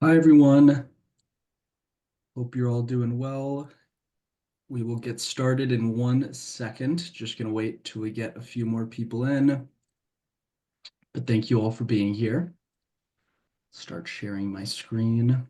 Hi, everyone. Hope you're all doing well. We will get started in 1 second. Just going to wait till we get a few more people in. But thank you all for being here. Start sharing my screen.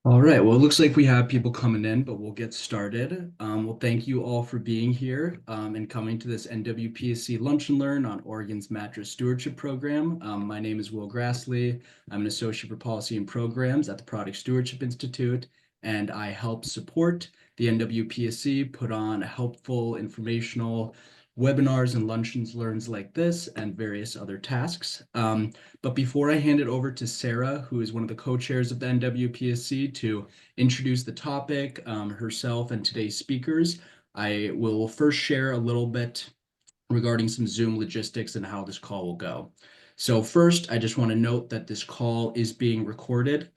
All right, well, it looks like we have people coming in, but we'll get started. Well, thank you all for being here and coming to this NWPSC Lunch and Learn on Oregon's Mattress Stewardship Program. My name is Will Grassley. I'm an associate for policy and programs at the Product Stewardship Institute, and I help support the NWPSC put on helpful, informational webinars and lunch and learns like this and various other tasks. But before I hand it over to Sarah, who is one of the co-chairs of the NWPSC, to introduce the topic, herself, and today's speakers, I will first share a little bit regarding some Zoom logistics and how this call will go. So first, I just want to note that this call is being recorded.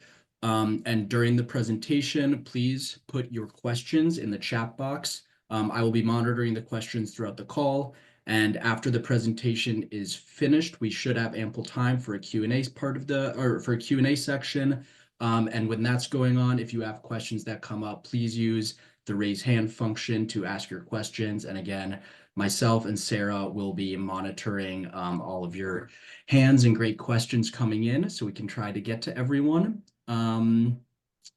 And during the presentation, please put your questions in the chat box. I will be monitoring the questions throughout the call. And after the presentation is finished, we should have ample time for a Q&A part of for a Q&A section. And when that's going on, if you have questions that come up, please use the raise hand function to ask your questions. And again, myself and Sarah will be monitoring all of your hands and great questions coming in so we can try to get to everyone. And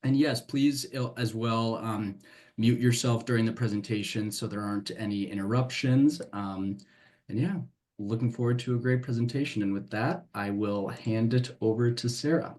yes, please as well mute yourself during the presentation so there aren't any interruptions. And yeah, looking forward to a great presentation. And with that, I will hand it over to Sarah.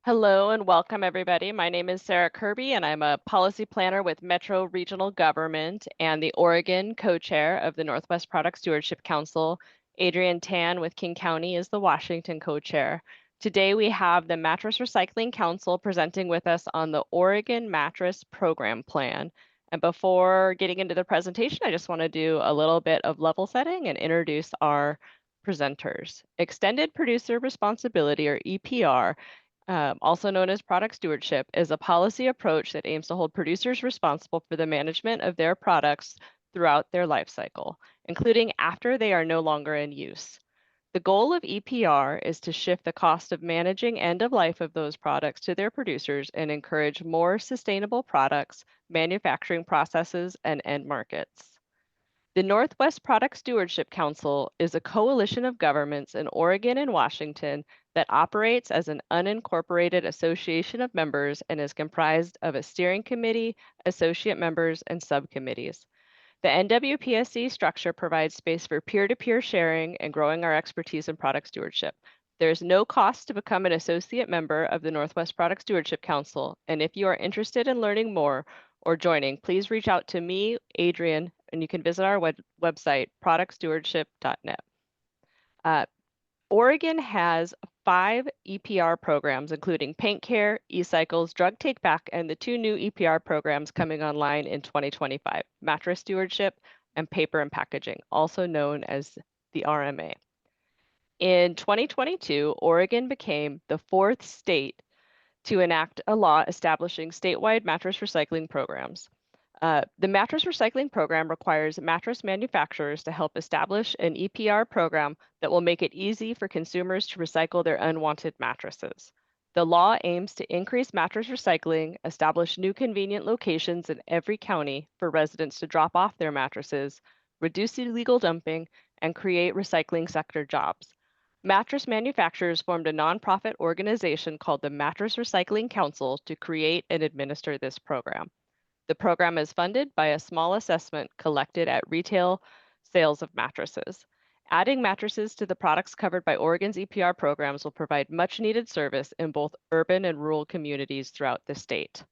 Hello and welcome everybody. My name is Sarah Kirby and I'm a policy planner with Metro Regional Government and the Oregon co-chair of the Northwest Product Stewardship Council. Adrienne Tan with King County is the Washington co-chair. Today we have the Mattress Recycling Council presenting with us on the Oregon Mattress Program Plan. And before getting into the presentation, I just want to do a little bit of level setting and introduce our presenters. Extended Producer Responsibility, or EPR, also known as product stewardship, is a policy approach that aims to hold producers responsible for the management of their products throughout their life cycle, including after they are no longer in use. The goal of EPR is to shift the cost of managing end of life of those products to their producers and encourage more sustainable products, manufacturing processes, and end markets. The Northwest Product Stewardship Council is a coalition of governments in Oregon and Washington that operates as an unincorporated association of members and is comprised of a steering committee, associate members, and subcommittees. The NWPSC structure provides space for peer-to-peer sharing and growing our expertise in product stewardship. There is no cost to become an associate member of the Northwest Product Stewardship Council, and if you are interested in learning more or joining, please reach out to me, Adrienne, and you can visit our website, productstewardship.net. Oregon has 5 EPR programs, including paint care, e-cycles, drug take back, and the 2 new EPR programs coming online in 2025, mattress stewardship and paper and packaging, also known as the RMA. In 2022, Oregon became the 4th state to enact a law establishing statewide mattress recycling programs. The mattress recycling program requires mattress manufacturers to help establish an EPR program that will make it easy for consumers to recycle their unwanted mattresses. The law aims to increase mattress recycling, establish new convenient locations in every county for residents to drop off their mattresses, reduce illegal dumping, and create recycling sector jobs. Mattress manufacturers formed a nonprofit organization called the Mattress Recycling Council to create and administer this program. The program is funded by a small assessment collected at retail sales of mattresses. Adding mattresses to the products covered by Oregon's EPR programs will provide much needed service in both urban and rural communities throughout the state.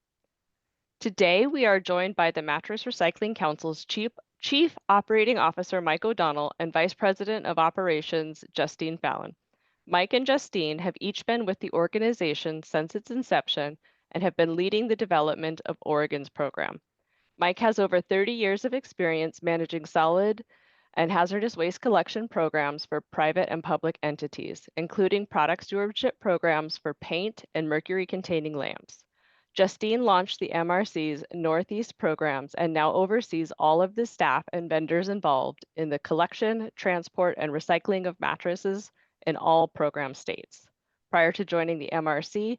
Today, we are joined by the Mattress Recycling Council's Chief Operating Officer, Mike O'Donnell, and Vice President of Operations, Justine Fallon. Mike and Justine have each been with the organization since its inception and have been leading the development of Oregon's program. Mike has over 30 years of experience managing solid and hazardous waste collection programs for private and public entities, including product stewardship programs for paint and mercury-containing lamps. Justine launched the MRC's Northeast programs and now oversees all of the staff and vendors involved in the collection, transport, and recycling of mattresses in all program states. Prior to joining the MRC,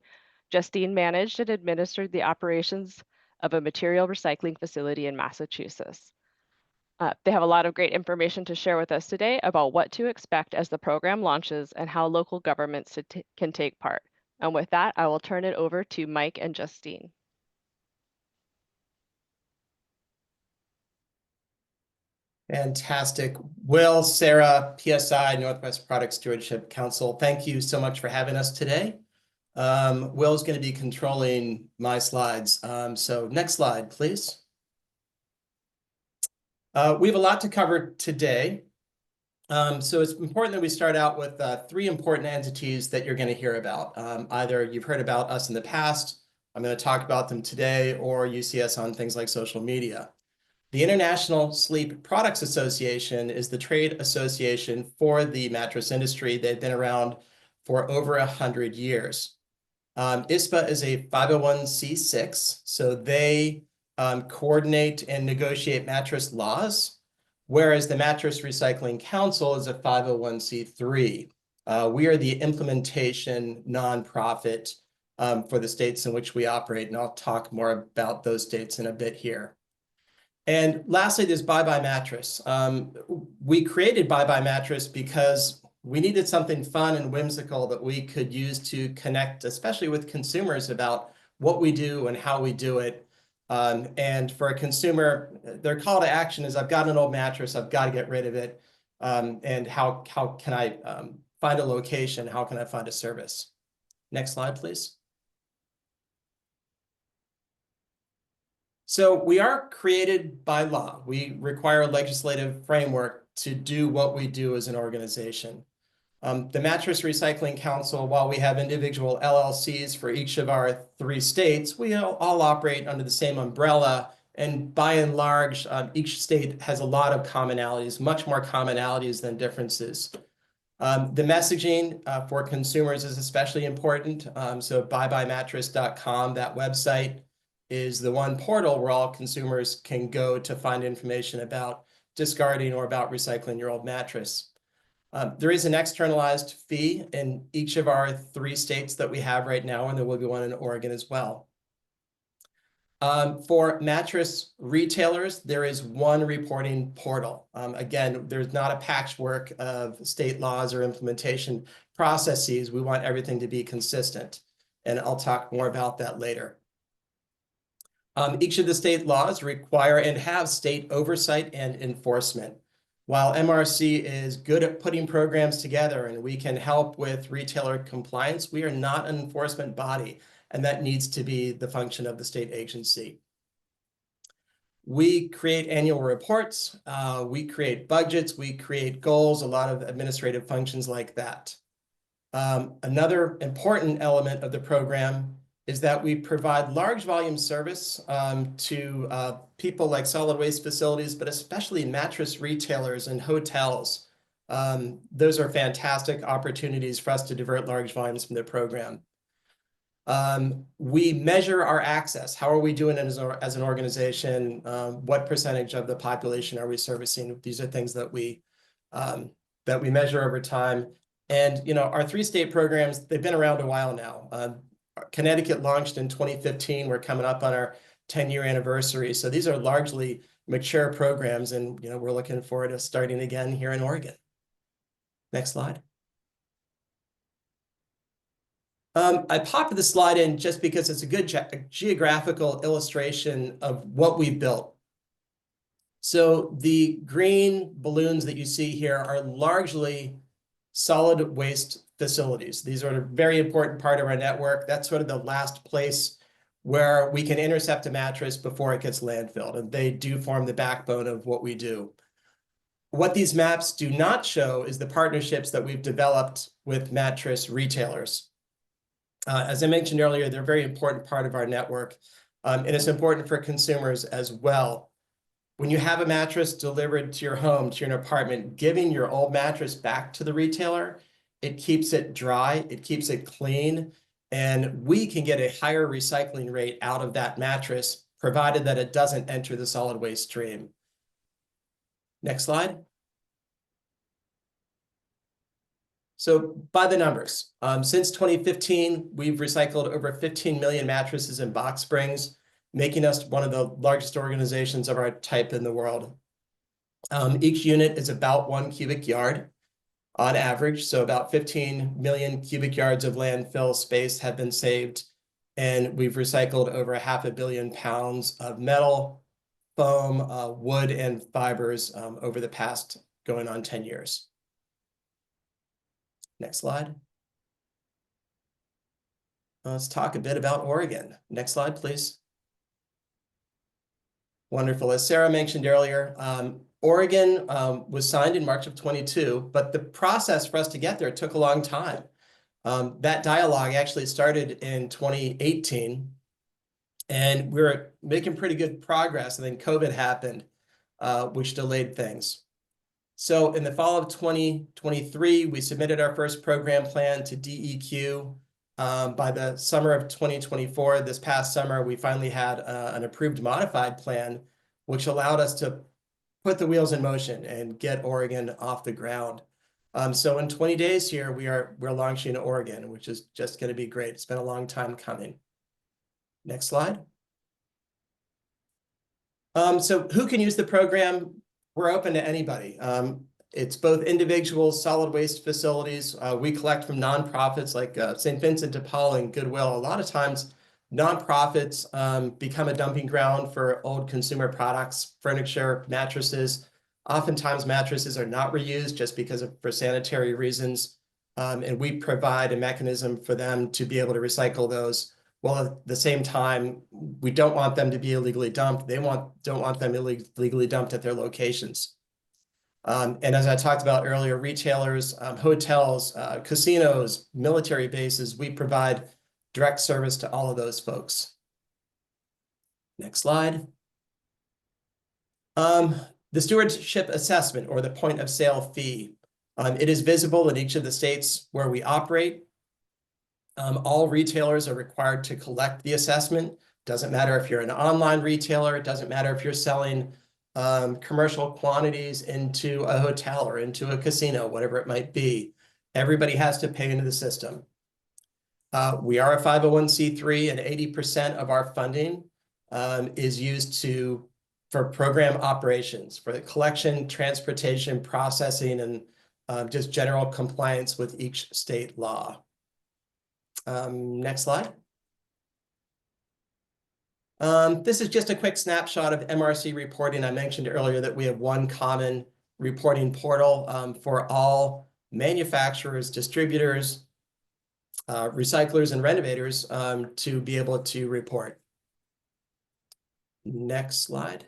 Justine managed and administered the operations of a material recycling facility in Massachusetts. They have a lot of great information to share with us today about what to expect as the program launches and how local governments can take part. And with that, I will turn it over to Mike and Justine. Fantastic. Will, Sarah, PSI, Northwest Product Stewardship Council, thank you so much for having us today. Will's going to be controlling my slides. So next slide, please. We have a lot to cover today. So it's important that we start out with three important entities that you're going to hear about. Either you've heard about us in the past, I'm going to talk about them today, or you see us on things like social media. The International Sleep Products Association is the trade association for the mattress industry. They've been around for over 100 years. ISPA is a 501c6, so they coordinate and negotiate mattress laws, whereas the Mattress Recycling Council is a 501c3. We are the implementation nonprofit for the states in which we operate, and I'll talk more about those states in a bit here. And lastly, there's Bye Bye Mattress. We created Bye Bye Mattress because we needed something fun and whimsical that we could use to connect, especially with consumers, about what we do and how we do it. And for a consumer, their call to action is, I've got an old mattress, I've got to get rid of it. And how can I find a location? How can I find a service? Next slide, please. So we are created by law. We require a legislative framework to do what we do as an organization. The Mattress Recycling Council, while we have individual LLCs for each of our 3 states, we all operate under the same umbrella. And by and large, each state has a lot of commonalities, much more commonalities than differences. The messaging for consumers is especially important. So buybuymattress.com, that website, is the one portal where all consumers can go to find information about discarding or about recycling your old mattress. There is an externalized fee in each of our 3 states that we have right now, and there will be one in Oregon as well. For mattress retailers, there is one reporting portal. Again, there's not a patchwork of state laws or implementation processes. We want everything to be consistent, and I'll talk more about that later. Each of the state laws require and have state oversight and enforcement. While MRC is good at putting programs together and we can help with retailer compliance, we are not an enforcement body, and that needs to be the function of the state agency. We create annual reports, we create budgets, we create goals, a lot of administrative functions like that. Another important element of the program is that we provide large volume service to people like solid waste facilities, but especially mattress retailers and hotels. Those are fantastic opportunities for us to divert large volumes from the program. We measure our access. How are we doing as an organization? What percentage of the population are we servicing? These are things that we measure over time. And our 3 state programs, they've been around a while now. Connecticut launched in 2015. We're coming up on our 10-year anniversary. So these are largely mature programs, and we're looking forward to starting again here in Oregon. Next slide. I popped this slide in just because it's a good geographical illustration of what we've built. So the green balloons that you see here are largely solid waste facilities. These are a very important part of our network. That's sort of the last place where we can intercept a mattress before it gets landfilled, and they do form the backbone of what we do. What these maps do not show is the partnerships that we've developed with mattress retailers. As I mentioned earlier, they're a very important part of our network, and it's important for consumers as well. When you have a mattress delivered to your home, to your apartment, giving your old mattress back to the retailer, it keeps it dry, it keeps it clean, And we can get a higher recycling rate out of that mattress, provided that it doesn't enter the solid waste stream. Next slide. So by the numbers, since 2015, we've recycled over 15 million mattresses and box springs, making us one of the largest organizations of our type in the world. Each unit is about 1 cubic yard on average, so about 15 million cubic yards of landfill space have been saved, and we've recycled over 500 million pounds of metal, foam, wood, and fibers over the past going on 10 years. Next slide. Let's talk a bit about Oregon. Next slide, please. Wonderful. As Sarah mentioned earlier, Oregon was signed in March of 22, but the process for us to get there took a long time. That dialogue actually started in 2018, and we were making pretty good progress, and then COVID happened, which delayed things. So in the fall of 2023, we submitted our first program plan to DEQ. By the summer of 2024, this past summer, we finally had an approved modified plan, which allowed us to put the wheels in motion and get Oregon off the ground. So in 20 days here, we're launching Oregon, which is just going to be great. It's been a long time coming. Next slide. So who can use the program? We're open to anybody. It's both individuals, solid waste facilities. We collect from nonprofits like St. Vincent de Paul and Goodwill. A lot of times, nonprofits become a dumping ground for old consumer products, furniture, mattresses. Oftentimes, mattresses are not reused just for sanitary reasons. And we provide a mechanism for them to be able to recycle those. While at the same time, we don't want them to be illegally dumped. Don't want them illegally dumped at their locations. And as I talked about earlier, retailers, hotels, casinos, military bases, we provide direct service to all of those folks. Next slide. The stewardship assessment, or the point of sale fee. It is visible in each of the states where we operate. All retailers are required to collect the assessment. Doesn't matter if you're an online retailer. It doesn't matter if you're selling commercial quantities into a hotel or into a casino, whatever it might be. Everybody has to pay into the system. We are a 501c3, and 80% of our funding is used for program operations, for the collection, transportation, processing, and just general compliance with each state law. Next slide. This is just a quick snapshot of MRC reporting. I mentioned earlier that we have one common reporting portal for all manufacturers, distributors, recyclers, and renovators to be able to report. Next slide.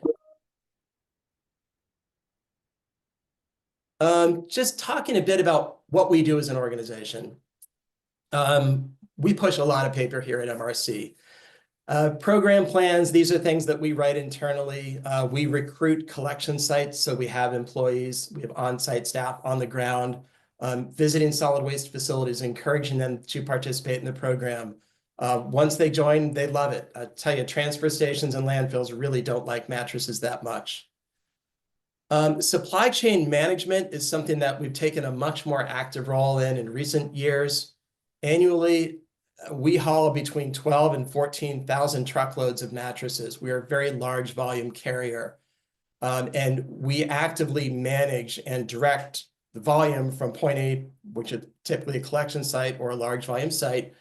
Just talking a bit about what we do as an organization. We push a lot of paper here at MRC. Program plans, these are things that we write internally. We recruit collection sites, so we have employees, we have on-site staff on the ground, visiting solid waste facilities, encouraging them to participate in the program. Once they join, they love it. I tell you, transfer stations and landfills really don't like mattresses that much. Supply chain management is something that we've taken a much more active role in recent years. Annually, we haul between 12 and 14,000 truckloads of mattresses. We are a very large volume carrier, and we actively manage and direct the volume from point A, which is typically a collection site or a large volume site,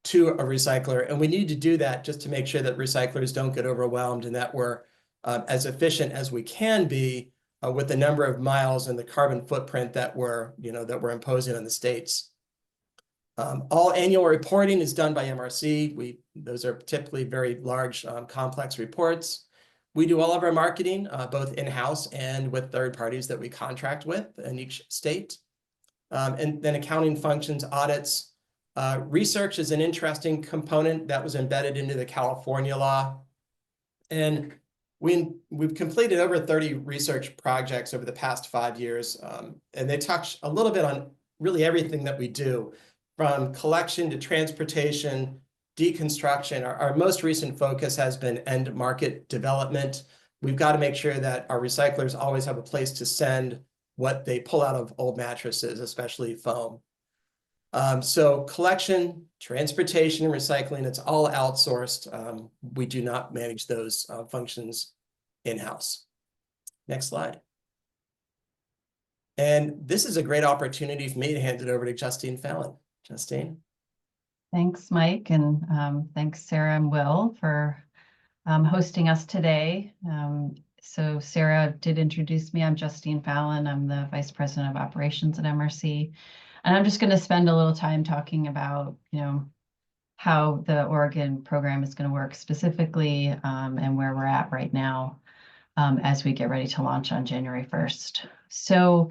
to a recycler. And we need to do that just to make sure that recyclers don't get overwhelmed and that we're as efficient as we can be with the number of miles and the carbon footprint that we're imposing on the states. All annual reporting is done by MRC. Those are typically very large, complex reports. We do all of our marketing, both in-house and with third parties that we contract with in each state. And then accounting functions, audits. Research is an interesting component that was embedded into the California law. And we've completed over 30 research projects over the past 5 years. And they touch a little bit on really everything that we do. from collection to transportation, deconstruction. Our most recent focus has been end market development. We've got to make sure that our recyclers always have a place to send what they pull out of old mattresses, especially foam. So collection, transportation, and recycling, it's all outsourced. We do not manage those functions in-house. Next slide. And this is a great opportunity for me to hand it over to Justine Fallon. Justine. Thanks, Mike, and thanks, Sarah and Will, for hosting us today. So Sarah did introduce me. I'm Justine Fallon. I'm the Vice President of Operations at MRC. And I'm just going to spend a little time talking about, how the Oregon program is going to work specifically, and where we're at right now as we get ready to launch on January 1st. So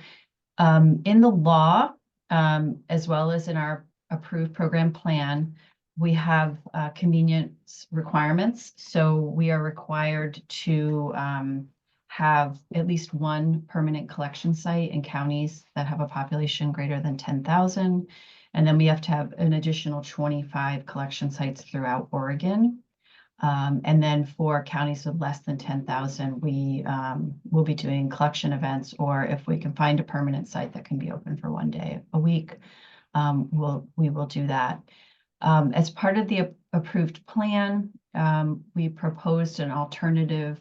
in the law, as well as in our approved program plan, we have convenience requirements. So we are required to have at least one permanent collection site in counties that have a population greater than 10,000. And then we have to have an additional 25 collection sites throughout Oregon. And then for counties with less than 10,000, we will be doing collection events, or if we can find a permanent site that can be open for one day a week, we will do that. As part of the approved plan, we proposed an alternative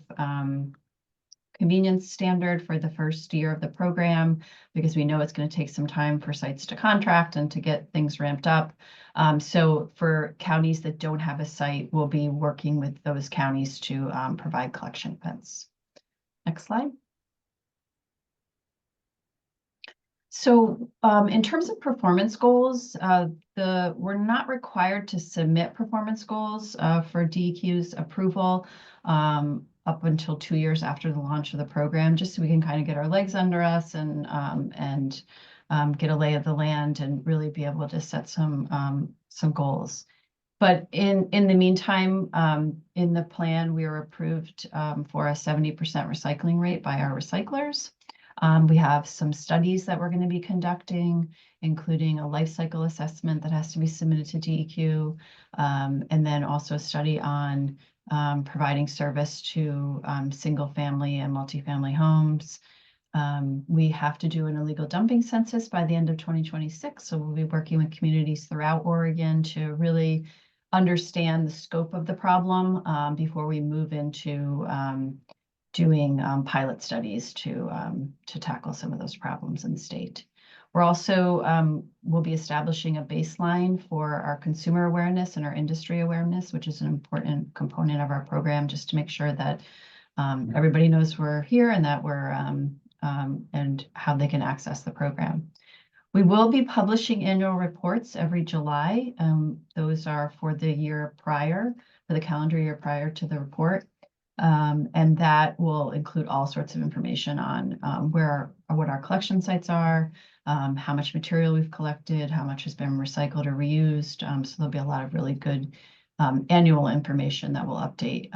convenience standard for the first year of the program, because we know it's going to take some time for sites to contract and to get things ramped up. So for counties that don't have a site, we'll be working with those counties to provide collection events. Next slide. So in terms of performance goals, we're not required to submit performance goals for DEQ's approval up until 2 years after the launch of the program, just so we can kind of get our legs under us and get a lay of the land and really be able to set some goals. But in the meantime, in the plan, we are approved for a 70% recycling rate by our recyclers. We have some studies that we're going to be conducting, including a life cycle assessment that has to be submitted to DEQ, and then also a study on providing service to single family and multifamily homes. We have to do an illegal dumping census by the end of 2026. So we'll be working with communities throughout Oregon to really understand the scope of the problem before we move into doing pilot studies to tackle some of those problems in the state. We're also, we'll be establishing a baseline for our consumer awareness and our industry awareness, which is an important component of our program, just to make sure that everybody knows we're here and that we're, and how they can access the program. We will be publishing annual reports every July. Those are for the year prior, for the calendar year prior to the report. And that will include all sorts of information on what our collection sites are, how much material we've collected, how much has been recycled or reused. So there'll be a lot of really good annual information that will update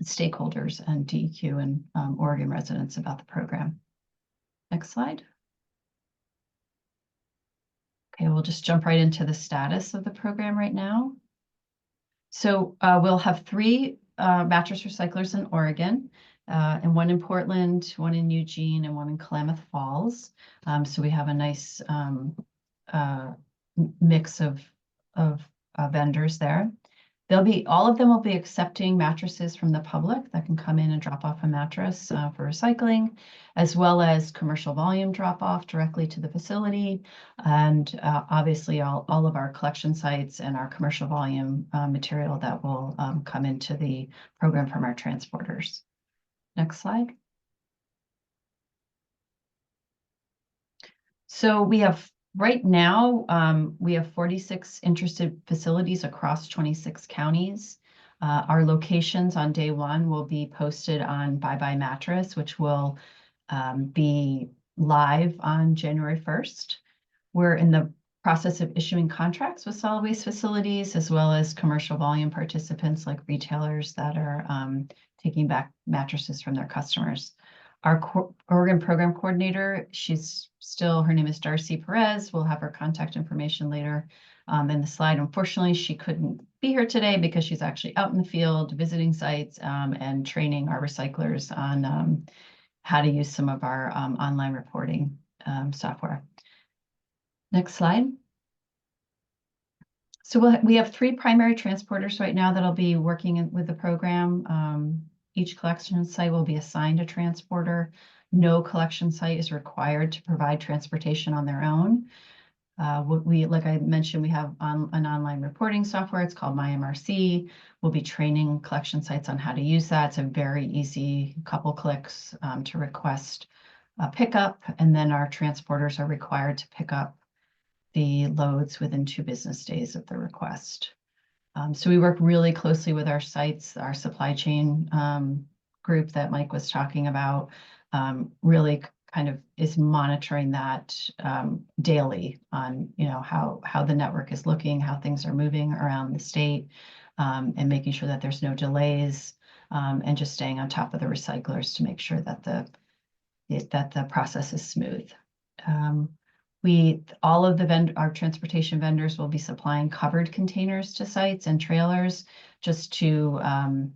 stakeholders and DEQ and Oregon residents about the program. Next slide. Okay, we'll just jump right into the status of the program right now. So we'll have 3 mattress recyclers in Oregon, and 1 in Portland, 1 in Eugene, and 1 in Klamath Falls. So we have a nice mix of vendors there. All of them will be accepting mattresses from the public that can come in and drop off a mattress for recycling, as well as commercial volume drop off directly to the facility. And obviously all of our collection sites and our commercial volume material that will come into the program from our transporters. Next slide. So we have right now, we have 46 interested facilities across 26 counties. Our locations on day 1 will be posted on Bye Bye Mattress, which will be live on January 1st. We're in the process of issuing contracts with solid waste facilities, as well as commercial volume participants like retailers that are taking back mattresses from their customers. Our Oregon program coordinator, her name is Darcy Perez. We'll have her contact information later in the slide. Unfortunately, she couldn't be here today because she's actually out in the field visiting sites and training our recyclers on how to use some of our online reporting software. Next slide. So we have 3 primary transporters right now that'll be working with the program. Each collection site will be assigned a transporter. No collection site is required to provide transportation on their own. Like I mentioned, we have an online reporting software. It's called MyMRC. We'll be training collection sites on how to use that. It's a very easy couple clicks to request a pickup, and then our transporters are required to pick up the loads within 2 business days of the request. So we work really closely with our sites, our supply chain group that Mike was talking about, really kind of is monitoring that daily on, how the network is looking, how things are moving around the state, and making sure that there's no delays, and just staying on top of the recyclers to make sure that the process is smooth. All of our transportation vendors will be supplying covered containers to sites and trailers just to,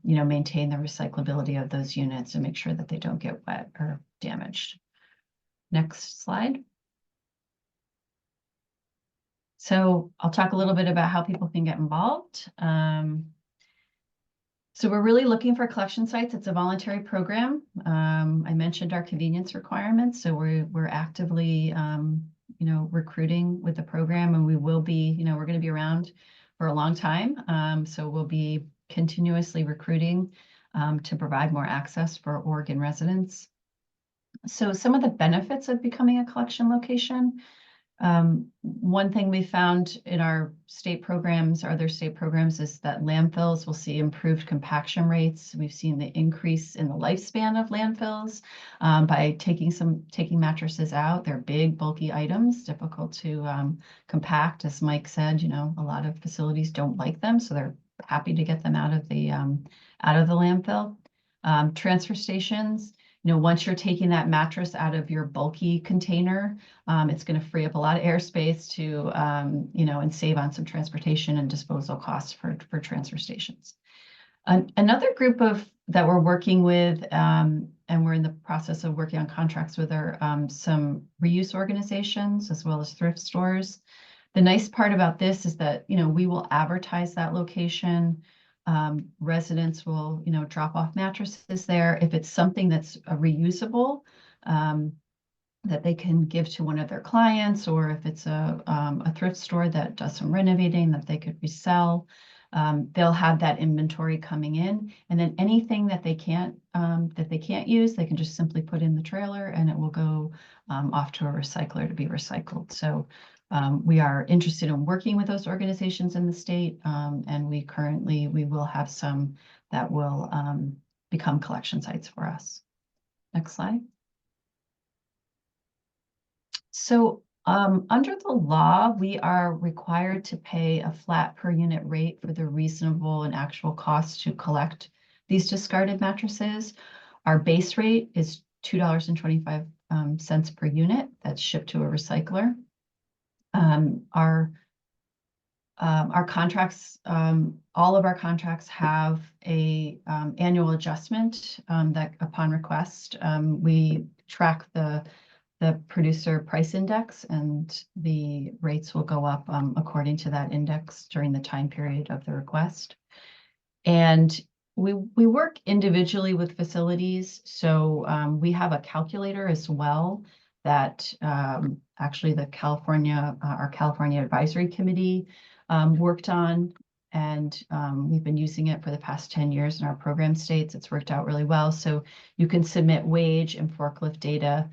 maintain the recyclability of those units and make sure that they don't get wet or damaged. Next slide. So I'll talk a little bit about how people can get involved. So we're really looking for collection sites. It's a voluntary program. I mentioned our convenience requirements. So we're actively, recruiting with the program, and we will be, we're going to be around for a long time. So we'll be continuously recruiting to provide more access for Oregon residents. So some of the benefits of becoming a collection location. One thing we found in our state programs, or other state programs, is that landfills will see improved compaction rates. We've seen the increase in the lifespan of landfills by taking mattresses out. They're big, bulky items, difficult to compact. As Mike said, a lot of facilities don't like them, so they're happy to get them out of the landfill. Transfer stations. Once you're taking that mattress out of your bulky container, it's going to free up a lot of airspace to, and save on some transportation and disposal costs for transfer stations. Another group that we're working with, and we're in the process of working on contracts with, are some reuse organizations as well as thrift stores. The nice part about this is that, we will advertise that location. Residents will, drop off mattresses there. If it's something that's reusable, that they can give to one of their clients, or if it's a thrift store that does some renovating that they could resell, they'll have that inventory coming in. And then anything that they can't use, they can just simply put in the trailer, and it will go off to a recycler to be recycled. So we are interested in working with those organizations in the state, and we will have some that will become collection sites for us. Next slide. So under the law, we are required to pay a flat per unit rate for the reasonable and actual cost to collect these discarded mattresses. Our base rate is $2.25 per unit that's shipped to a recycler. Our contracts, all of our contracts have a annual adjustment that upon request, we track the producer price index, and the rates will go up according to that index during the time period of the request. And we work individually with facilities. So we have a calculator as well that actually our California Advisory Committee worked on, and we've been using it for the past 10 years in our program states. It's worked out really well. So you can submit wage and forklift data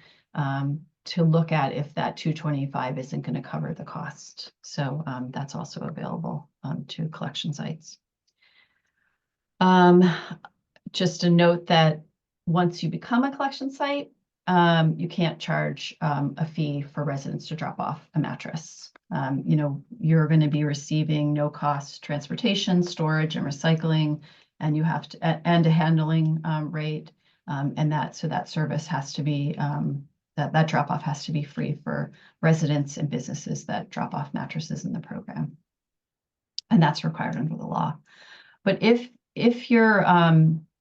to look at if that 225 isn't going to cover the cost. So that's also available to collection sites. Just a note that once you become a collection site, you can't charge a fee for residents to drop off a mattress. You're going to be receiving no cost transportation, storage, and recycling, and you have to, and a handling rate. And that service has to be, that drop-off has to be free for residents and businesses that drop off mattresses in the program. And that's required under the law. But if your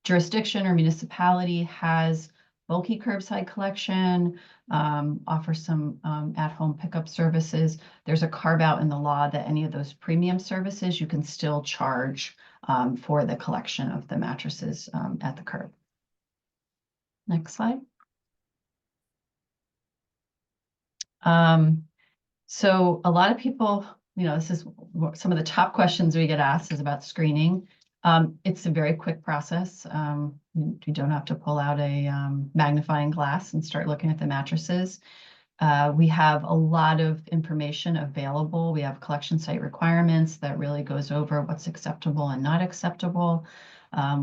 jurisdiction or municipality has bulky curbside collection, offers some at-home pickup services, there's a carve-out in the law that any of those premium services you can still charge for the collection of the mattresses at the curb. Next slide. So a lot of people, this is some of the top questions we get asked is about screening. It's a very quick process. You don't have to pull out a magnifying glass and start looking at the mattresses. We have a lot of information available. We have collection site requirements that really goes over what's acceptable and not acceptable.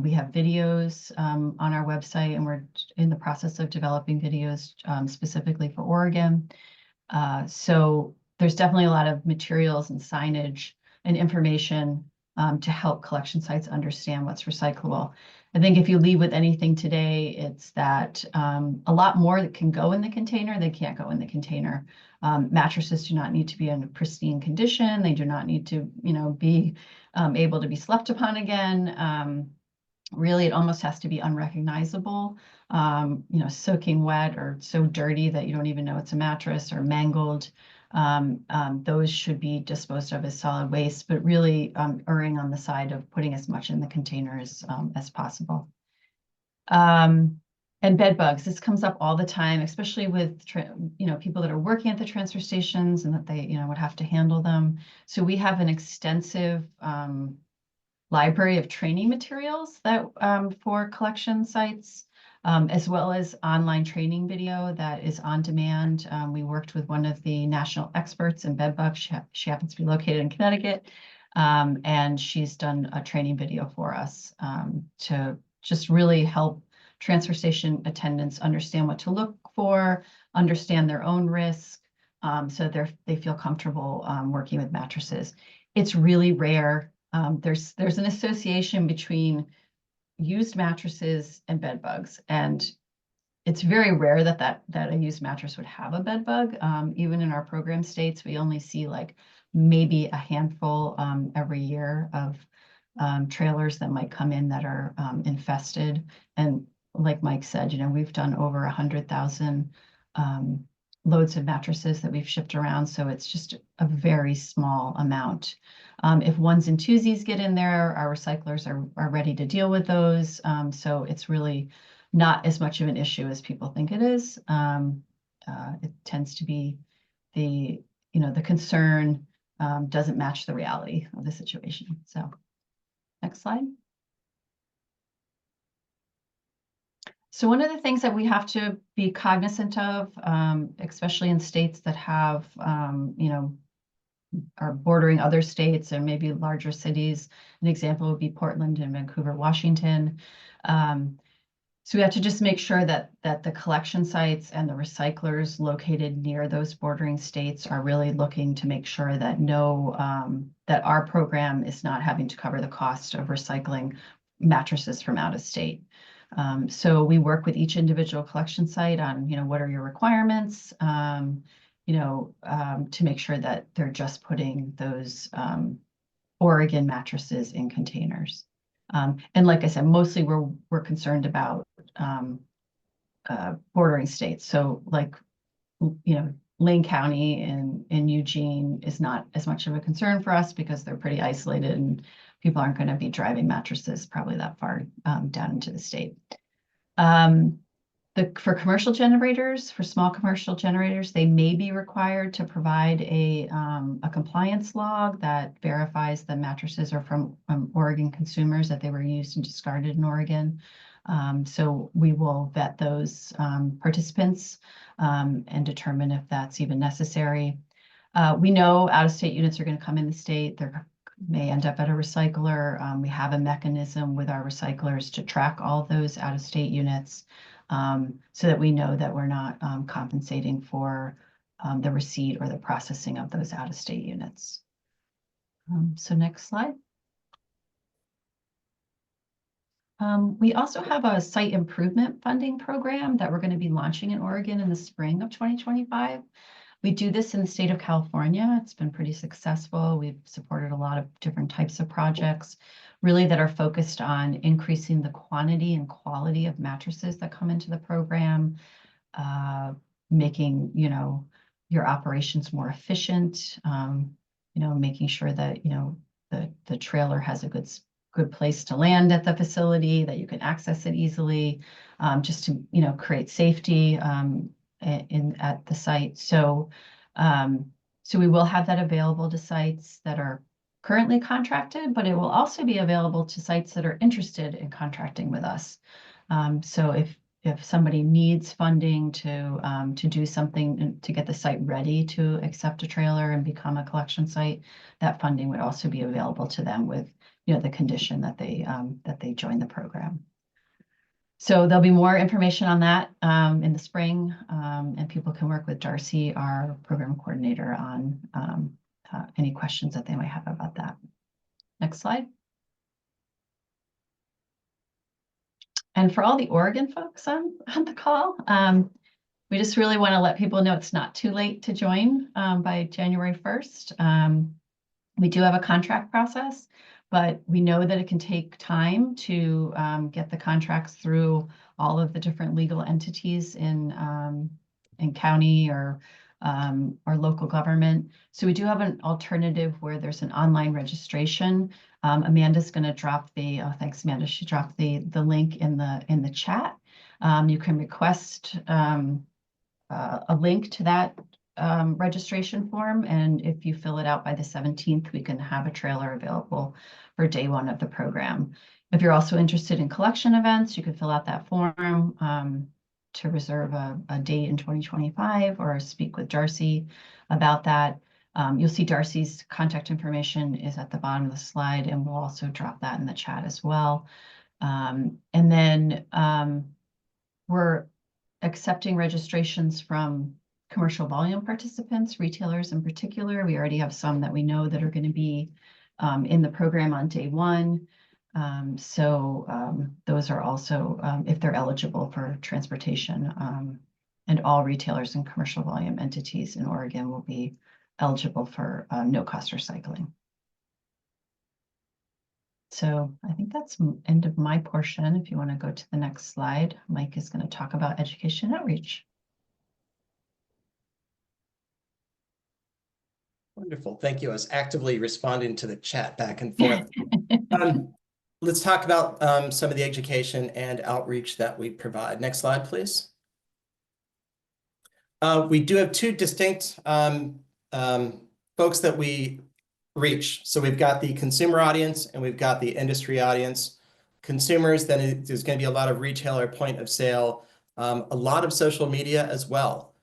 We have videos on our website, and we're in the process of developing videos specifically for Oregon. So there's definitely a lot of materials and signage and information to help collection sites understand what's recyclable. I think if you leave with anything today, it's that a lot more that can go in the container, they can't go in the container. Mattresses do not need to be in a pristine condition. They do not need to, be able to be slept upon again. Really, it almost has to be unrecognizable, soaking wet or so dirty that you don't even know it's a mattress, or mangled. Those should be disposed of as solid waste, but really erring on the side of putting as much in the container as possible. And bed bugs, this comes up all the time, especially with people that are working at the transfer stations and that they would have to handle them. So we have an extensive library of training materials that for collection sites, as well as online training video that is on demand. We worked with one of the national experts in bed bugs. She happens to be located in Connecticut, and she's done a training video for us to just really help transfer station attendants understand what to look for, understand their own risk, so they feel comfortable working with mattresses. It's really rare. There's an association between used mattresses and bed bugs, and it's very rare that a used mattress would have a bed bug. Even in our program states, we only see like maybe a handful every year of trailers that might come in that are infested. And like Mike said, we've done over 100,000 loads of mattresses that we've shipped around, so it's just a very small amount. If ones and twosies get in there, our recyclers are ready to deal with those. So it's really not as much of an issue as people think it is. It tends to be the concern doesn't match the reality of the situation. So next slide. So one of the things that we have to be cognizant of, especially in states that have, are bordering other states and maybe larger cities. An example would be Portland and Vancouver, Washington. So we have to just make sure that the collection sites and the recyclers located near those bordering states are really looking to make sure that that our program is not having to cover the cost of recycling mattresses from out of state. So we work with each individual collection site on, what are your requirements, to make sure that they're just putting those Oregon mattresses in containers. And like I said, mostly we're concerned about bordering states. So like, Lane County in Eugene is not as much of a concern for us because they're pretty isolated and people aren't going to be driving mattresses probably that far down into the state. For commercial generators, for small commercial generators, they may be required to provide a compliance log that verifies the mattresses are from Oregon consumers, that they were used and discarded in Oregon. So we will vet those participants and determine if that's even necessary. We know out-of-state units are going to come in the state. They may end up at a recycler. We have a mechanism with our recyclers to track all those out-of-state units so that we know that we're not compensating for the receipt or the processing of those out-of-state units. So next slide. We also have a site improvement funding program that we're going to be launching in Oregon in the spring of 2025. We do this in the state of California. It's been pretty successful. We've supported a lot of different types of projects, really that are focused on increasing the quantity and quality of mattresses that come into the program, making, your operations more efficient, making sure that, the trailer has a good place to land at the facility, that you can access it easily, just to, create safety at the site. So we will have that available to sites that are currently contracted, but it will also be available to sites that are interested in contracting with us. So if somebody needs funding to do something to get the site ready to accept a trailer and become a collection site, that funding would also be available to them with, the condition that they join the program. So there'll be more information on that in the spring, and people can work with Darcy, our program coordinator, on any questions that they might have about that. Next slide. And for all the Oregon folks on the call, we just really want to let people know it's not too late to join by January 1st. We do have a contract process, but we know that it can take time to get the contracts through all of the different legal entities in county or local government. So we do have an alternative where there's an online registration. Amanda's going to drop the, thanks Amanda, she dropped the link in the chat. You can request a link to that registration form, and if you fill it out by the 17th, we can have a trailer available for day one of the program. If you're also interested in collection events, you can fill out that form to reserve a date in 2025 or speak with Darcy about that. You'll see Darcy's contact information is at the bottom of the slide, and we'll also drop that in the chat as well. And then we're accepting registrations from commercial volume participants, retailers in particular. We already have some that we know that are going to be in the program on day one. So those are also, if they're eligible for transportation, and all retailers and commercial volume entities in Oregon will be eligible for no-cost recycling. So I think that's the end of my portion. If you want to go to the next slide, Mike is going to talk about education outreach. Wonderful. Thank you. I was actively responding to the chat back and forth. Let's talk about some of the education and outreach that we provide. Next slide, please. We do have two distinct folks that we reach. So we've got the consumer audience and we've got the industry audience. Consumers, then there's going to be a lot of retailer point of sale, a lot of social media as well.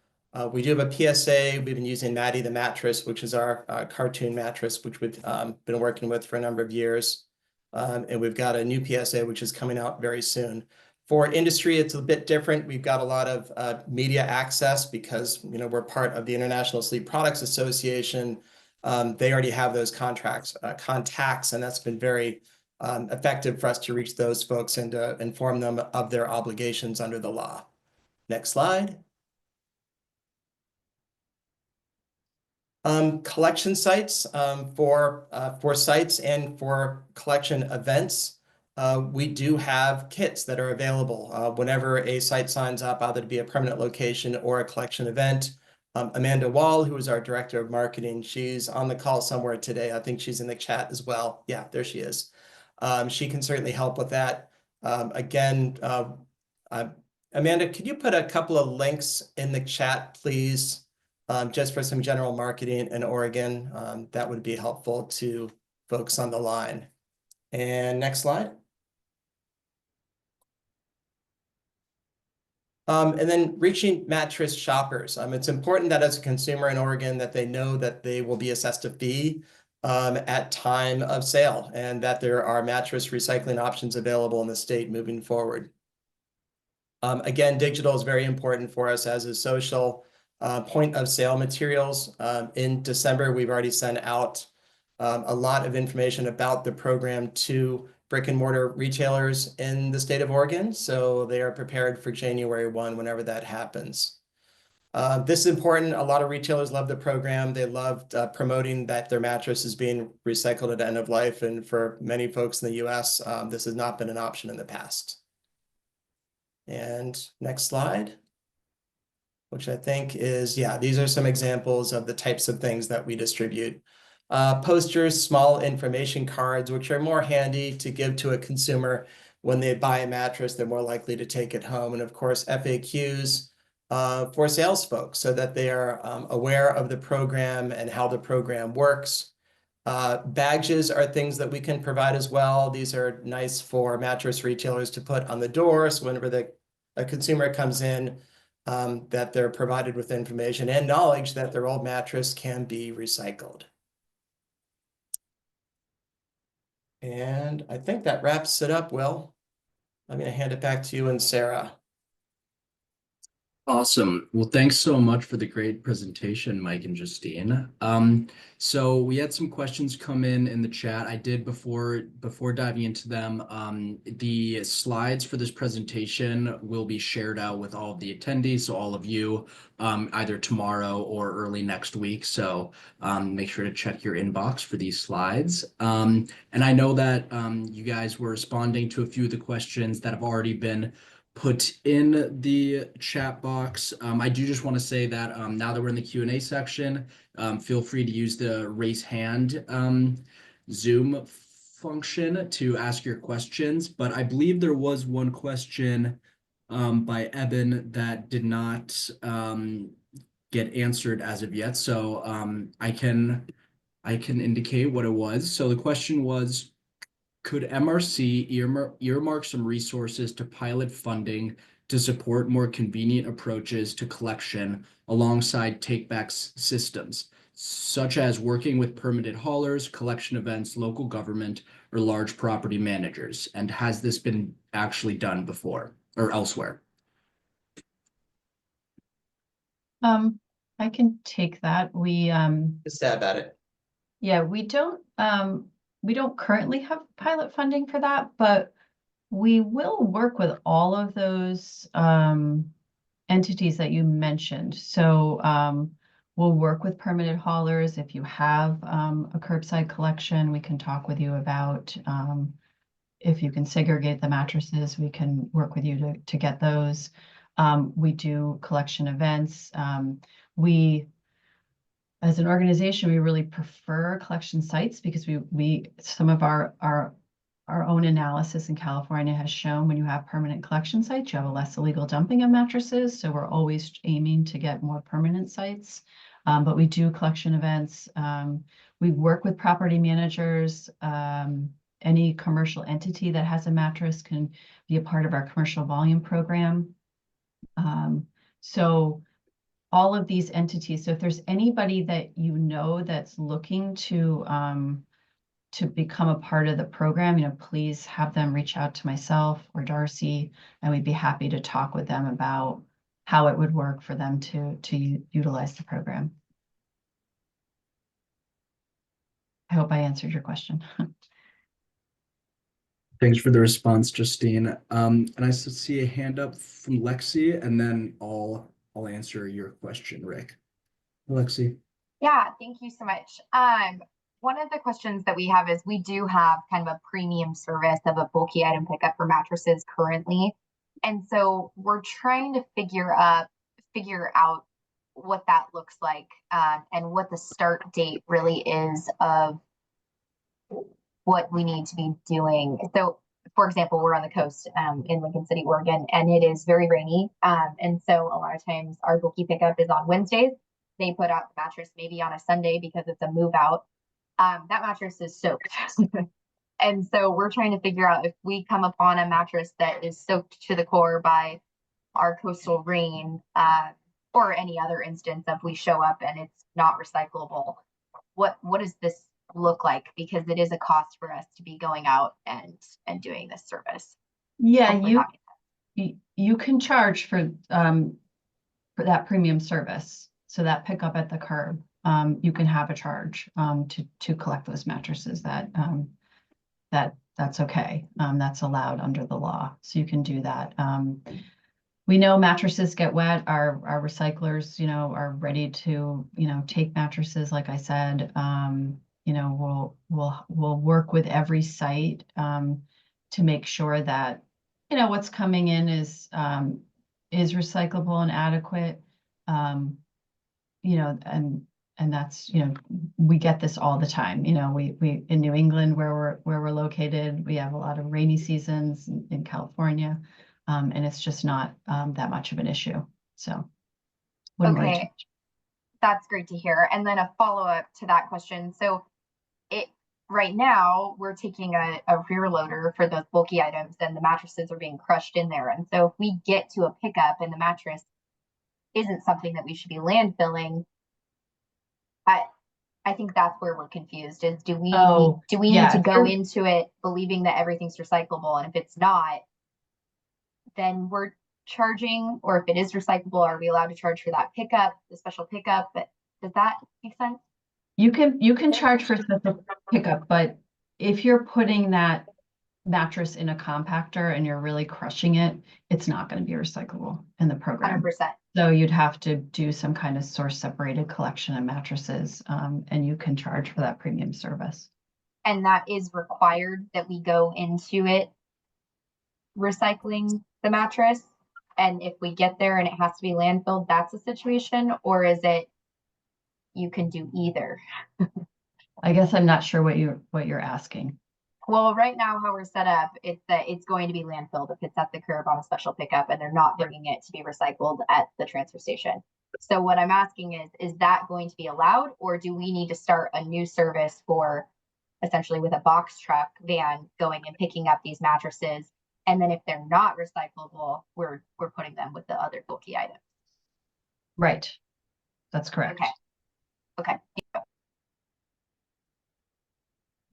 We do have a PSA. We've been using Maddie the mattress, which is our cartoon mattress, which we've been working with for a number of years. And we've got a new PSA, which is coming out very soon. For industry, it's a bit different. We've got a lot of media access because, we're part of the International Sleep Products Association. They already have those contacts, and that's been very effective for us to reach those folks and inform them of their obligations under the law. Next slide. Collection sites for sites and for collection events. We do have kits that are available whenever a site signs up, either to be a permanent location or a collection event. Amanda Wall, who is our director of marketing, she's on the call somewhere today. I think she's in the chat as well. Yeah, there she is. She can certainly help with that. Again, Amanda, could you put a couple of links in the chat, please? Just for some general marketing in Oregon, that would be helpful to folks on the line. And next slide. And then reaching mattress shoppers. It's important that as a consumer in Oregon that they know that they will be assessed a fee at time of sale and that there are mattress recycling options available in the state moving forward. Again, digital is very important for us, as is social. Point of sale materials. In December, we've already sent out a lot of information about the program to brick and mortar retailers in the state of Oregon. So they are prepared for January 1, whenever that happens. This is important. A lot of retailers love the program. They loved promoting that their mattress is being recycled at end of life. And for many folks in the US, this has not been an option in the past. And next slide, which I think is, yeah, these are some examples of the types of things that we distribute. Posters, small information cards, which are more handy to give to a consumer when they buy a mattress. They're more likely to take it home. And of course, FAQs for sales folks so that they are aware of the program and how the program works. Badges are things that we can provide as well. These are nice for mattress retailers to put on the door. So whenever a consumer comes in, that they're provided with information and knowledge that their old mattress can be recycled. And I think that wraps it up, Will. I'm going to hand it back to you and Sarah. Awesome. Well, thanks so much for the great presentation, Mike and Justine. So we had some questions come in the chat. I did before diving into them. The slides for this presentation will be shared out with all of the attendees, so all of you, either tomorrow or early next week. So make sure to check your inbox for these slides. And I know that you guys were responding to a few of the questions that have already been put in the chat box. I do just want to say that now that we're in the Q&A section, feel free to use the raise hand Zoom function to ask your questions. But I believe there was one question by Eben that did not get answered as of yet. So I can indicate what it was. So the question was, could MRC earmark some resources to pilot funding to support more convenient approaches to collection alongside take-back systems, such as working with permitted haulers, collection events, local government, or large property managers? And has this been actually done before or elsewhere? I can take that. We Just stab at it. yeah, we don't currently have pilot funding for that, but we will work with all of those entities that you mentioned. So we'll work with permitted haulers. If you have a curbside collection, we can talk with you about if you can segregate the mattresses, we can work with you to get those. We do collection events. We, as an organization, we really prefer collection sites because some of our own analysis in California has shown when you have permanent collection sites, you have a less illegal dumping of mattresses. So we're always aiming to get more permanent sites. But we do collection events. We work with property managers. Any commercial entity that has a mattress can be a part of our commercial volume program. So all of these entities. So if there's anybody that you know that's looking to become a part of the program, please have them reach out to myself or Darcy, and we'd be happy to talk with them about how it would work for them to utilize the program. I hope I answered your question. Thanks for the response, Justine. And I see a hand up from Lexi, and then I'll answer your question, Rick. Lexi. Yeah, thank you so much. One of the questions that we have is we do have kind of a premium service of a bulky item pickup for mattresses currently. And so we're trying to figure out what that looks like and what the start date really is of what we need to be doing. So, for example, we're on the coast in Lincoln City, Oregon, and it is very rainy. And so a lot of times our bulky pickup is on Wednesdays. They put out the mattress maybe on a Sunday because it's a move out. That mattress is soaked. And so we're trying to figure out if we come upon a mattress that is soaked to the core by our coastal rain or any other instance of we show up and it's not recyclable. What does this look like? Because it is a cost for us to be going out and doing this service. Yeah, you can charge for that premium service. So that pickup at the curb. you can have a charge to collect those mattresses. That's okay. That's allowed under the law, so you can do that. We know mattresses get wet. Our recyclers, are ready to, take mattresses. Like I said, we'll work with every site to make sure that what's coming in is recyclable and adequate. And that's, we get this all the time. We in New England where we're located, we have a lot of rainy seasons in California. And it's just not that much of an issue. So wouldn't worry too Okay, much. that's great to hear. And then a follow-up to that question. So right now we're taking a rear loader for those bulky items, and the mattresses are being crushed in there. And so if we get to a pickup and the mattress isn't something that we should be landfilling, I think that's where we're confused, is do we need to go into it believing that everything's recyclable, and if it's not, then we're charging, or if it is recyclable, are we allowed to charge for that pickup, the special pickup? But does that make sense? You can charge for special pickup, but if you're putting that mattress in a compactor and you're really crushing it, it's not going to be recyclable in the program. 100%. So you'd have to do some kind of source separated collection of mattresses, and you can charge for that premium service. And that is required, that we go into it recycling the mattress, and if we get there and it has to be landfilled, that's a situation? Or is it you can do either? I guess I'm not sure what you're asking. Well, right now how we're set up, it's that it's going to be landfilled if it's at the curb on a special pickup and they're not bringing it to be recycled at the transfer station. So what I'm asking is that going to be allowed, or do we need to start a new service for essentially with a box truck van going and picking up these mattresses? And then if they're not recyclable, we're putting them with the other bulky items. Right. That's correct. Okay.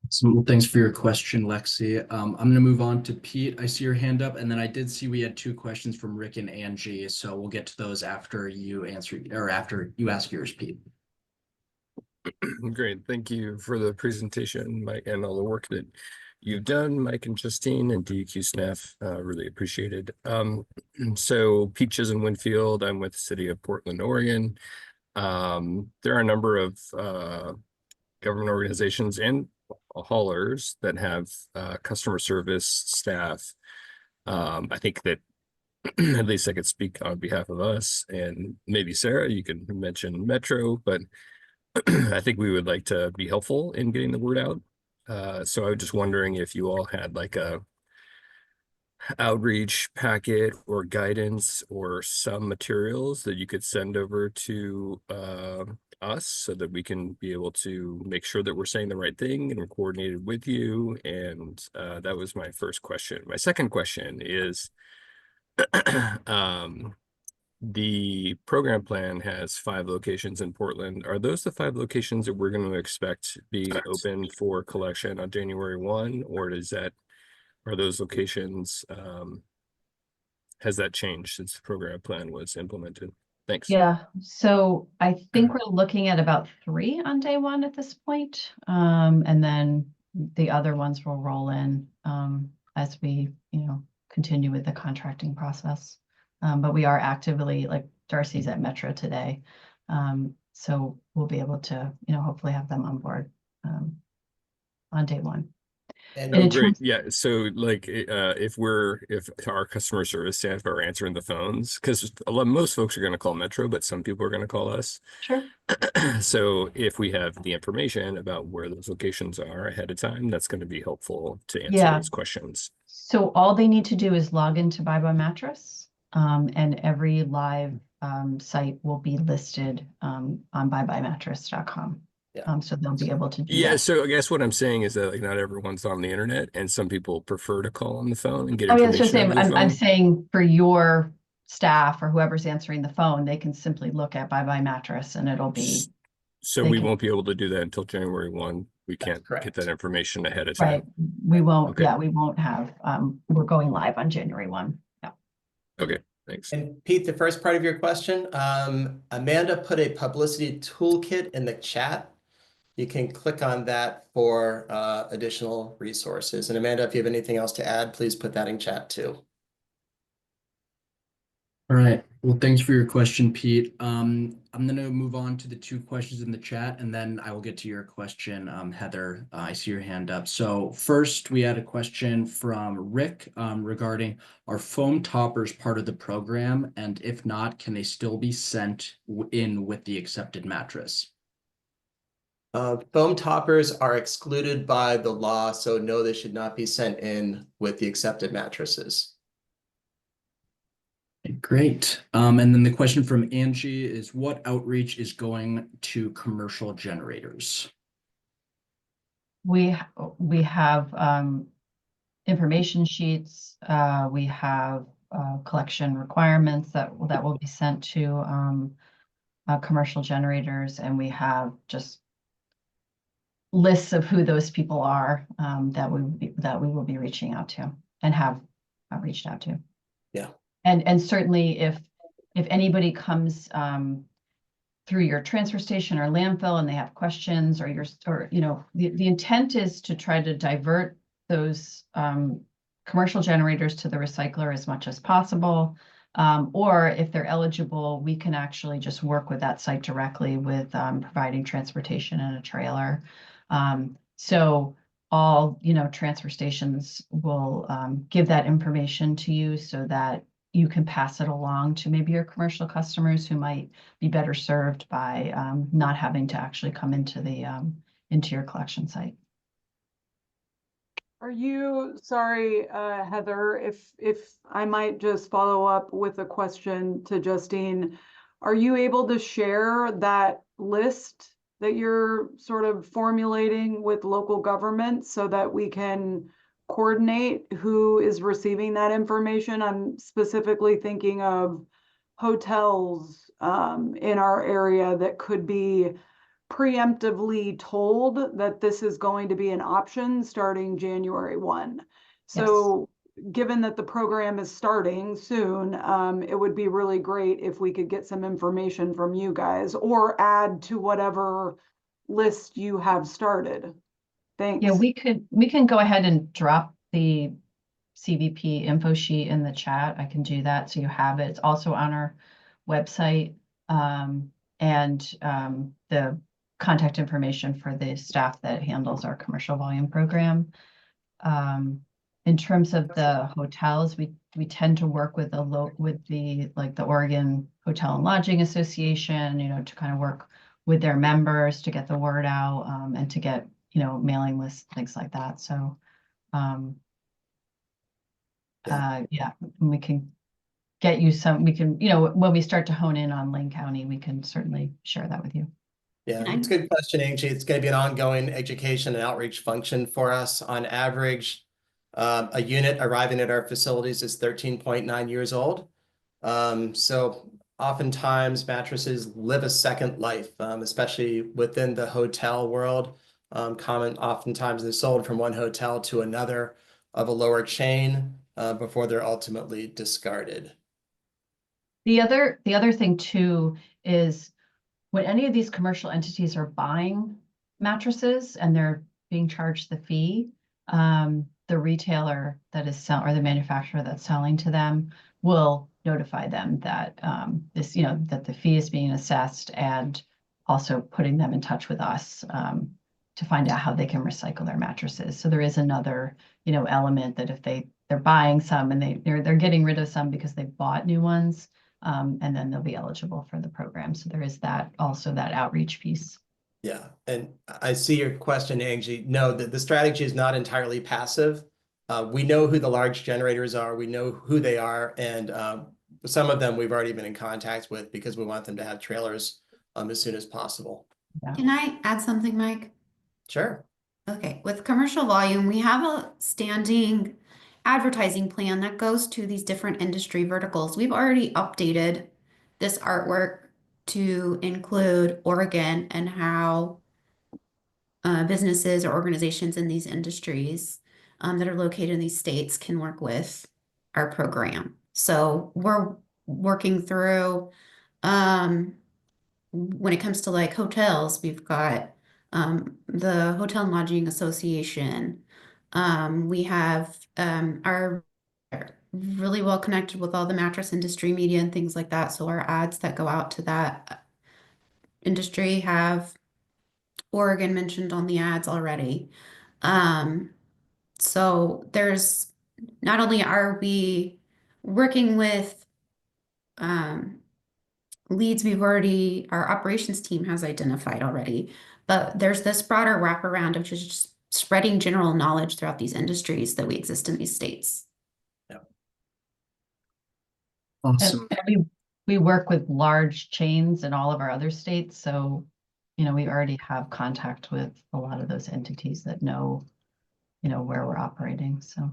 So thanks for your question, Lexi. I'm going to move on to Pete. I see your hand up, and then I did see we had 2 questions from Rick and Angie, so we'll get to those after you answer, or after you ask yours, Pete. Great. Thank you for the presentation, Mike, and all the work that you've done, Mike and Justine and DEQ staff. Really appreciated. So Pete Chisholm Winfield, I'm with the city of Portland, Oregon. There are a number of government organizations and haulers that have customer service staff. I think that at least I could speak on behalf of us, and maybe Sarah, you can mention Metro, but I think we would like to be helpful in getting the word out. So I was just wondering if you all had like a outreach packet or guidance or some materials that you could send over to us so that we can be able to make sure that we're saying the right thing and we're coordinated with you. And that was my first question. My second question is the program plan has 5 locations in Portland. Are those the 5 locations that we're going to expect being open for collection on January 1, or are those locations, has that changed since the program plan was implemented? Thanks. Yeah, so I think we're looking at about 3 on day 1 at this point. And then the other ones will roll in as we, continue with the contracting process. But we are actively, like Darcy's at Metro today. So we'll be able to, hopefully have them on board on day 1. And Great. Yeah. So like if our customer service staff are answering the phones, because most folks are going to call Metro, but some people are going to call us. Sure. So if we have the information about where those locations are ahead of time, that's going to be helpful to answer those questions. So all they need to do is log into Buy Buy Mattress, and every live site will be listed on buybuymattress.com. So they'll be able to do that. So I guess what I'm saying is that like not everyone's on the internet, and some people prefer to call on the phone and get Oh, yeah, information. I'm saying for your staff or whoever's answering the phone, they can simply look at Buy Buy Mattress and it'll be. So we won't be able to do that until January 1. We can't get that information ahead of time. Right. We won't. Okay. Yeah, we won't have. We're going live on January 1. Yeah. Okay. Thanks. And Pete, the first part of your question, Amanda put a publicity toolkit in the chat. You can click on that for additional resources. And Amanda, if you have anything else to add, please put that in chat too. All right. Well, thanks for your question, Pete. I'm going to move on to the 2 questions in the chat, and then I will get to your question, Heather. I see your hand up. So first, we had a question from Rick regarding are foam toppers part of the program? And if not, can they still be sent in with the accepted mattress? Foam toppers are excluded by the law, so no, they should not be sent in with the accepted mattresses. Great. And then the question from Angie is what outreach is going to commercial generators? We have information sheets. We have collection requirements that will be sent to commercial generators, and we have just lists of who those people are that we will be reaching out to and have reached out to. Yeah. And certainly if anybody comes through your transfer station or landfill and they have questions or the intent is to try to divert those commercial generators to the recycler as much as possible. Or if they're eligible, we can actually just work with that site directly with providing transportation in a trailer. So all transfer stations will give that information to you so that you can pass it along to maybe your commercial customers who might be better served by not having to actually come into your collection site. Are you, sorry, Heather, if I might just follow up with a question to Justine, are you able to share that list that you're sort of formulating with local governments so that we can coordinate who is receiving that information? I'm specifically thinking of hotels in our area that could be preemptively told that this is going to be an option starting January 1. So given that the program is starting soon, it would be really great if we could get some information from you guys or add to whatever list you have started. Thanks. Yeah, we can go ahead and drop the CVP info sheet in the chat. I can do that so you have it. It's also on our website, and the contact information for the staff that handles our commercial volume program. In terms of the hotels, we tend to work with the Oregon Hotel and Lodging Association, to kind of work with their members to get the word out, and to get mailing lists, things like that. So yeah, we can get you some, when we start to hone in on Lane County, we can certainly share that with you. Yeah, it's a good question, Angie. It's going to be an ongoing education and outreach function for us. On average, a unit arriving at our facilities is 13.9 years old. So oftentimes mattresses live a second life, especially within the hotel world. Oftentimes they're sold from one hotel to another of a lower chain before they're ultimately discarded. The other thing too is when any of these commercial entities are buying mattresses and they're being charged the fee, the retailer that is or the manufacturer that's selling to them will notify them that that the fee is being assessed, and also putting them in touch with us to find out how they can recycle their mattresses. So there is another element that if they're buying some and they're getting rid of some because they bought new ones, and then they'll be eligible for the program. So there is that outreach piece. Yeah, and I see your question, Angie. No, the strategy is not entirely passive. We know who the large generators are. We know who they are, and some of them we've already been in contact with because we want them to have trailers as soon as possible. Yeah. Can I add something, Mike? Sure. Okay, with commercial volume, we have a standing advertising plan that goes to these different industry verticals. We've already updated this artwork to include Oregon and how businesses or organizations in these industries that are located in these states can work with our program. So we're working through, when it comes to like hotels, we've got the Hotel and Lodging Association. We have are really well connected with all the mattress industry media and things like that. So our ads that go out to that industry have Oregon mentioned on the ads already. So there's not only are we working with leads our operations team has identified already, but there's this broader wraparound of just spreading general knowledge throughout these industries that we exist in these states. Awesome. And we work with large chains in all of our other states, so we already have contact with a lot of those entities that know where we're operating. So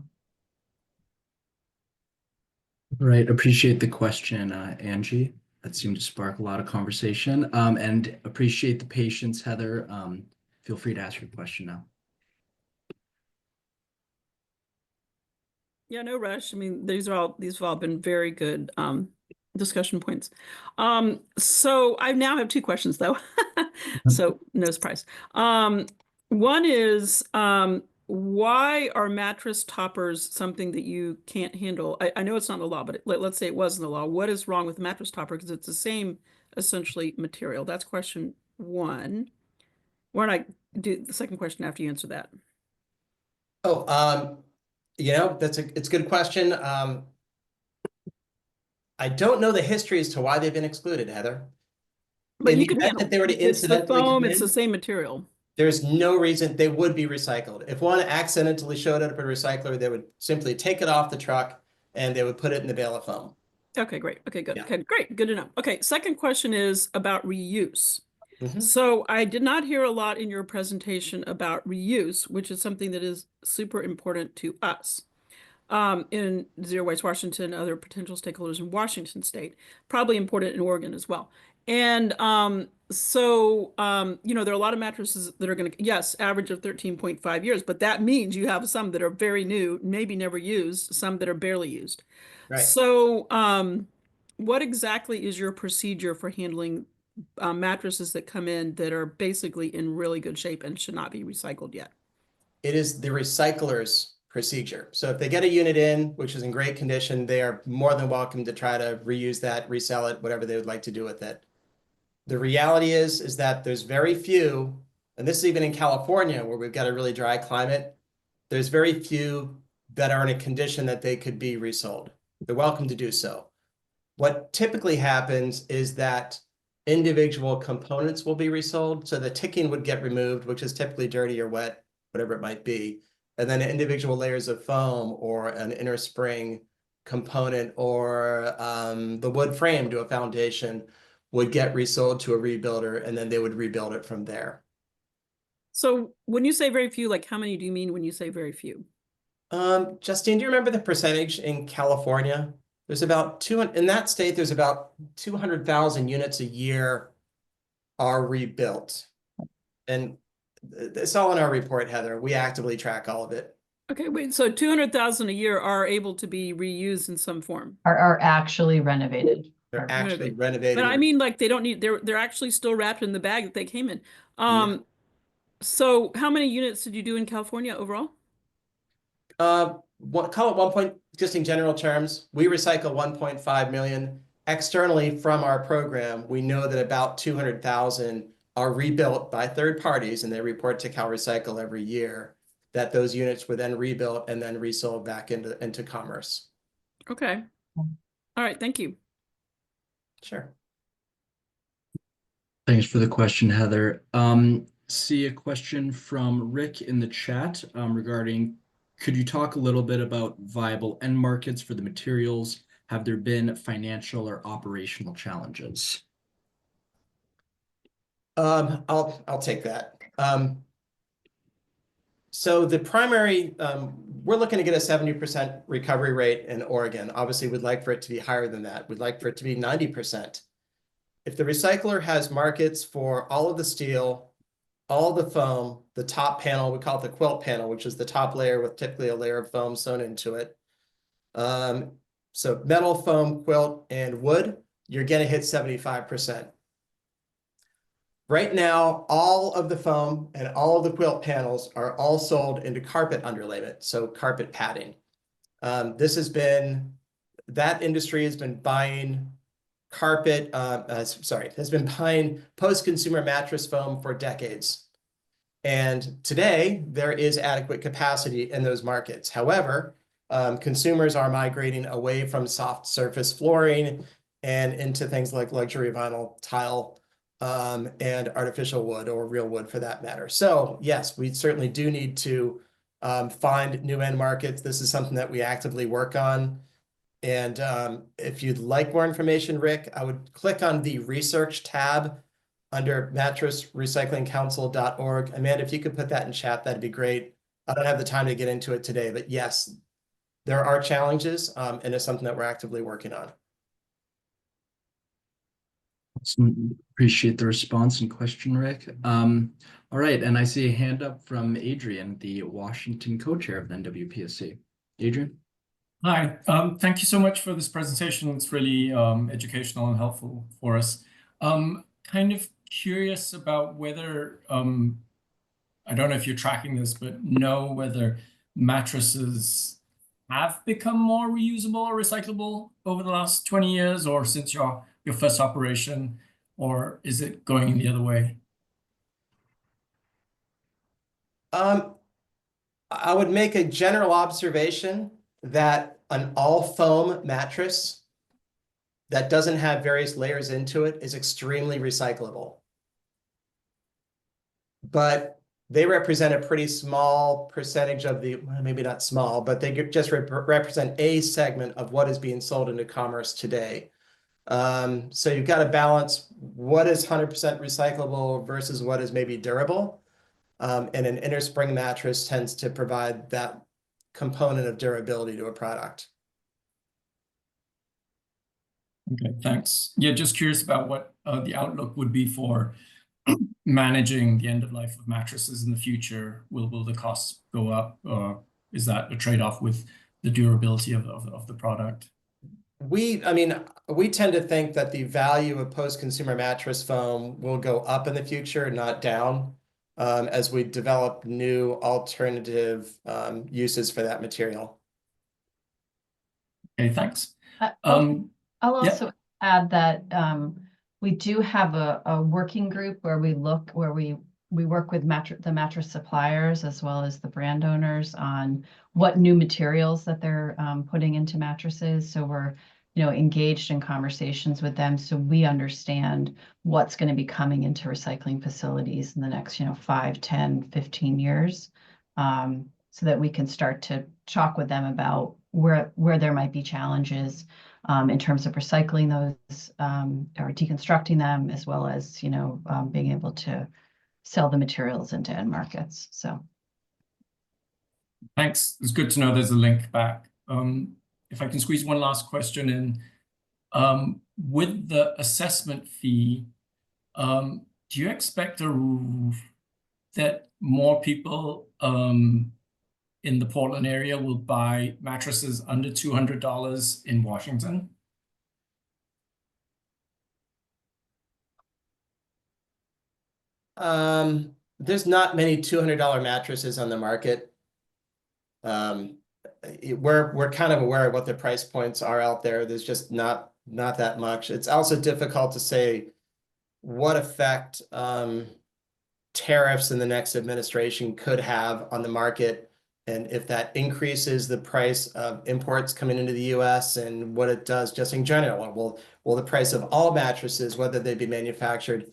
Right. Appreciate the question, Angie. That seemed to spark a lot of conversation. And appreciate the patience, Heather. Feel free to ask your question now. Yeah, no rush. I mean, these have all been very good discussion points. So I now have two questions though. So no surprise. One is why are mattress toppers something that you can't handle? I know it's not in the law, but let's say it was in the law. What is wrong with the mattress topper? Because it's the same essentially material. That's question one. Why don't I do the second question after you answer that? Oh, it's a good question. I don't know the history as to why they've been excluded, Heather. But In you the can event handle that they were to it's the incidentally come foam, it's the in, same material. there's no reason they would be recycled. If one accidentally showed up at a recycler, they would simply take it off the truck and they would put it in the bale of foam. Okay, great. Okay, good. Yeah. Okay, great. Good to know. Okay, second question is about reuse. Mhm. So I did not hear a lot in your presentation about reuse, which is something that is super important to us in Zero Waste Washington, other potential stakeholders in Washington State, probably important in Oregon as well. And there are a lot of mattresses that are going to, yes, average of 13.5 years, but that means you have some that are very new, maybe never used, some that are barely used. Right. So what exactly is your procedure for handling mattresses that come in that are basically in really good shape and should not be recycled yet? It is the recycler's procedure. So if they get a unit in, which is in great condition, they are more than welcome to try to reuse that, resell it, whatever they would like to do with it. The reality is that there's very few, and this is even in California where we've got a really dry climate, there's very few that are in a condition that they could be resold. They're welcome to do so. What typically happens is that individual components will be resold. So the ticking would get removed, which is typically dirty or wet, whatever it might be. And then individual layers of foam or an inner spring component or the wood frame to a foundation would get resold to a rebuilder, and then they would rebuild it from there. So when you say very few, like how many do you mean when you say very few? Justine, do you remember the percentage in California? There's about 200, in that state, there's about 200,000 units a year are rebuilt. And it's all in our report, Heather. We actively track all of it. Okay, wait, so 200,000 a year are able to be reused in some form. are actually renovated. They're actually renovated. But I mean, like they don't need, they're actually still wrapped in the bag that they came in. So how many units did you do in California overall? Call it 1 point, just in general terms, we recycle 1.5 million. Externally from our program, we know that about 200,000 are rebuilt by third parties, and they report to CalRecycle every year that those units were then rebuilt and then resold back into commerce. Okay. All right, thank you. Sure. Thanks for the question, Heather. See a question from Rick in the chat regarding, could you talk a little bit about viable end markets for the materials? Have there been financial or operational challenges? I'll take that. So the primary, we're looking to get a 70% recovery rate in Oregon. Obviously, we'd like for it to be higher than that. We'd like for it to be 90%. If the recycler has markets for all of the steel, all the foam, the top panel, we call it the quilt panel, which is the top layer with typically a layer of foam sewn into it. So metal, foam, quilt, and wood, you're going to hit 75%. Right now, all of the foam and all of the quilt panels are all sold into carpet underlayment, so carpet padding. That industry has been buying has been buying post-consumer mattress foam for decades. And today, there is adequate capacity in those markets. However, consumers are migrating away from soft surface flooring and into things like luxury vinyl tile and artificial wood, or real wood for that matter. So yes, we certainly do need to find new end markets. This is something that we actively work on. And if you'd like more information, Rick, I would click on the research tab under mattressrecyclingcouncil.org. Amanda, if you could put that in chat, that'd be great. I don't have the time to get into it today, but yes, there are challenges, and it's something that we're actively working on. Appreciate the response and question, Rick. All right, and I see a hand up from Adrian, the Washington co-chair of the NWPSC. Adrian? Hi, thank you so much for this presentation. It's really educational and helpful for us. Kind of curious about whether, I don't know if you're tracking this, but know whether mattresses have become more reusable or recyclable over the last 20 years or since your first operation, or is it going the other way? I would make a general observation that an all foam mattress that doesn't have various layers into it is extremely recyclable. But they represent a pretty small percentage of the, well, maybe not small, but they just represent a segment of what is being sold into commerce today. So you've got to balance what is 100% recyclable versus what is maybe durable. And an inner spring mattress tends to provide that component of durability to a product. Okay, thanks. Yeah, just curious about what the outlook would be for managing the end of life of mattresses in the future. Will the costs go up, or is that a trade-off with the durability of the product? We tend to think that the value of post-consumer mattress foam will go up in the future, not down, as we develop new alternative uses for that material. Okay, thanks. I'll also add that we do have a working group where we work with the mattress suppliers as well as the brand owners on what new materials that they're putting into mattresses. So we're engaged in conversations with them, so we understand what's going to be coming into recycling facilities in the next 5, 10, 15 years, so that we can start to talk with them about where there might be challenges in terms of recycling those or deconstructing them, as well as being able to sell the materials into end markets. So thanks. It's good to know there's a link back. If I can squeeze one last question in, with the assessment fee, do you expect that more people in the Portland area will buy mattresses under $200 in Washington? There's not many $200 mattresses on the market. We're kind of aware of what the price points are out there. There's just not that much. It's also difficult to say what effect tariffs in the next administration could have on the market, and if that increases the price of imports coming into the U.S. and what it does just in general. Will the price of all mattresses, whether they be manufactured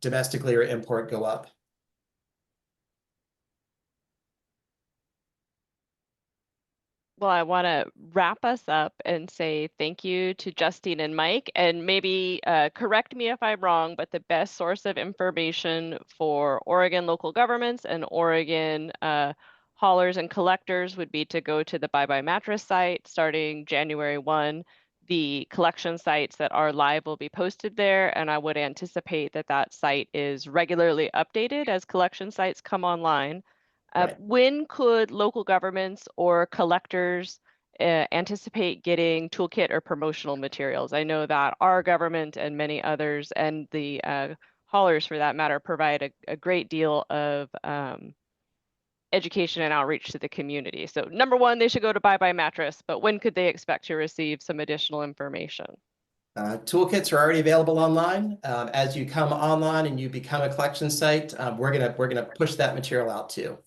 domestically or import, go up? Well, I want to wrap us up and say thank you to Justine and Mike, and maybe correct me if I'm wrong, but the best source of information for Oregon local governments and Oregon haulers and collectors would be to go to the Bye Bye Mattress site starting January 1. The collection sites that are live will be posted there, and I would anticipate that site is regularly updated as collection sites come online. Right. When could local governments or collectors anticipate getting toolkit or promotional materials? I know that our government and many others, and the haulers for that matter, provide a great deal of education and outreach to the community. So number one, they should go to Bye Bye Mattress, but when could they expect to receive some additional information? Toolkits are already available online. As you come online and you become a collection site, we're gonna push that material out too.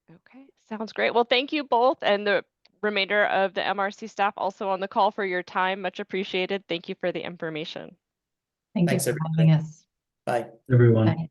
Okay, sounds great. Well, thank you both, and the remainder of the MRC staff also on the call for your time. Much appreciated. Thank you for the information. Thank you Thanks, for everybody. having us. Bye. Everyone. Bye.